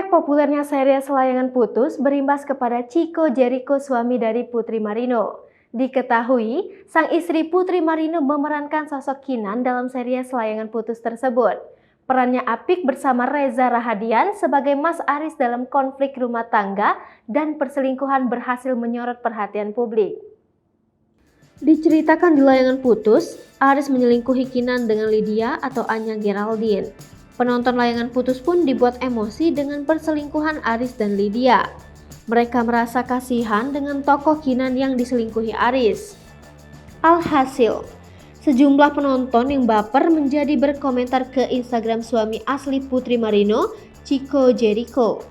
populernya serial layangan putus berimbas kepada Chico Jericho, suami dari Putri Marino. Diketahui, sang istri Putri Marino memerankan sosok Kinan dalam serial layangan putus tersebut. Perannya apik bersama Reza Rahadian sebagai Mas Aris dalam konflik rumah tangga dan perselingkuhan berhasil menyorot perhatian publik. Diceritakan di layangan putus, Aris menyelingkuhi Kinan dengan Lydia atau Anya Geraldine. Penonton layangan putus pun dibuat emosi dengan perselingkuhan Aris dan Lydia. Mereka merasa kasihan dengan tokoh Kinan yang diselingkuhi Aris. Alhasil, sejumlah penonton yang baper menjadi berkomentar ke Instagram suami asli Putri Marino, Chico Jericho.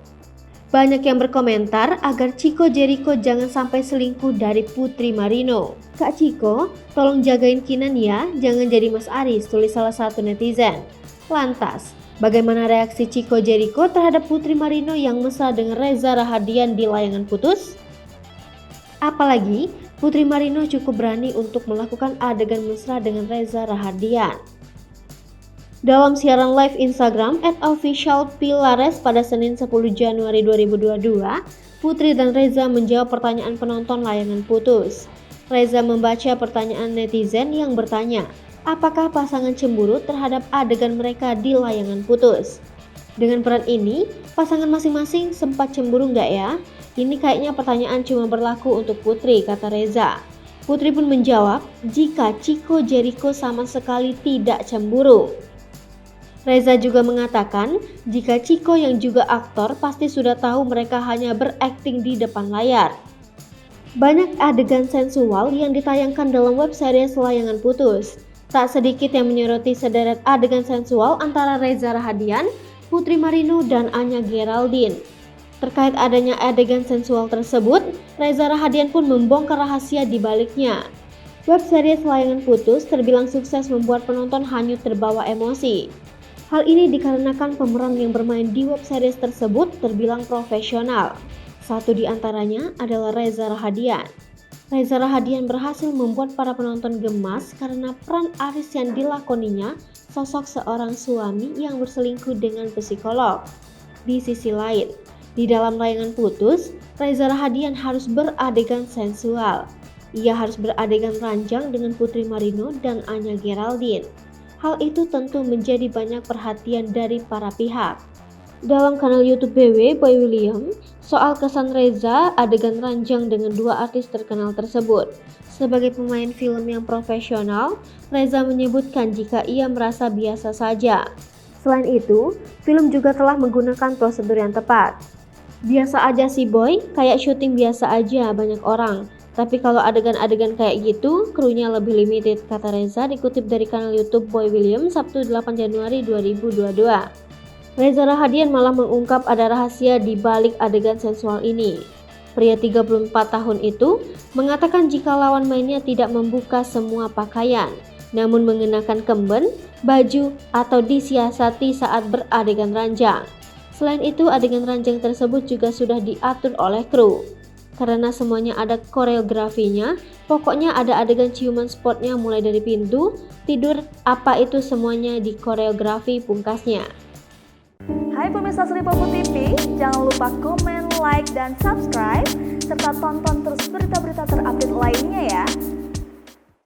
Banyak yang berkomentar agar Chico Jericho jangan sampai selingkuh dari Putri Marino. "Kak Chico, tolong jagain Kinan ya, jangan jadi Mas Aris," tulis salah satu netizen. Lantas, bagaimana reaksi Chico Jericho terhadap Putri Marino yang mesra dengan Reza Rahadian di layangan putus? Apalagi, Putri Marino cukup berani untuk melakukan adegan mesra dengan Reza Rahadian. Dalam siaran live Instagram @officialpilares pada Senin 10 Januari 2022, Putri dan Reza menjawab pertanyaan penonton layangan putus. Reza membaca pertanyaan netizen yang bertanya, apakah pasangan cemburu terhadap adegan mereka di layangan putus? Dengan peran ini, pasangan masing-masing sempat cemburu nggak ya? Ini kayaknya pertanyaan cuma berlaku untuk Putri, kata Reza. Putri pun menjawab, jika Chico Jericho sama sekali tidak cemburu. Reza juga mengatakan, jika Chico yang juga aktor pasti sudah tahu mereka hanya berakting di depan layar. Banyak adegan sensual yang ditayangkan dalam web series layangan putus. Tak sedikit yang menyoroti sederet adegan sensual antara Reza Rahadian, Putri Marino, dan Anya Geraldine. Terkait adanya adegan sensual tersebut, Reza Rahadian pun membongkar rahasia di baliknya. Web series layangan putus terbilang sukses membuat penonton hanyut terbawa emosi. Hal ini dikarenakan pemeran yang bermain di web series tersebut terbilang profesional. Satu di antaranya adalah Reza Rahadian. Reza Rahadian berhasil membuat para penonton gemas karena peran Aris yang dilakoninya sosok seorang suami yang berselingkuh dengan psikolog. Di sisi lain, di dalam layangan putus, Reza Rahadian harus beradegan sensual. Ia harus beradegan ranjang dengan Putri Marino dan Anya Geraldine. Hal itu tentu menjadi banyak perhatian dari para pihak. Dalam kanal YouTube BW Boy William, soal kesan Reza adegan ranjang dengan dua artis terkenal tersebut. Sebagai pemain film yang profesional, Reza menyebutkan jika ia merasa biasa saja. Selain itu, film juga telah menggunakan prosedur yang tepat. Biasa aja sih boy, kayak syuting biasa aja banyak orang. Tapi kalau adegan-adegan kayak gitu, krunya lebih limited, kata Reza dikutip dari kanal YouTube Boy William Sabtu 8 Januari 2022. Reza Rahadian malah mengungkap ada rahasia di balik adegan sensual ini. Pria 34 tahun itu mengatakan jika lawan mainnya tidak membuka semua pakaian, namun mengenakan kemben, baju, atau disiasati saat beradegan ranjang. Selain itu, adegan ranjang tersebut juga sudah diatur oleh kru. Karena semuanya ada koreografinya, pokoknya ada adegan ciuman spotnya mulai dari pintu, tidur, apa itu semuanya di koreografi pungkasnya. Hai pemirsa Sri Popo TV, jangan lupa komen, like, dan subscribe, serta tonton terus berita-berita terupdate lainnya ya.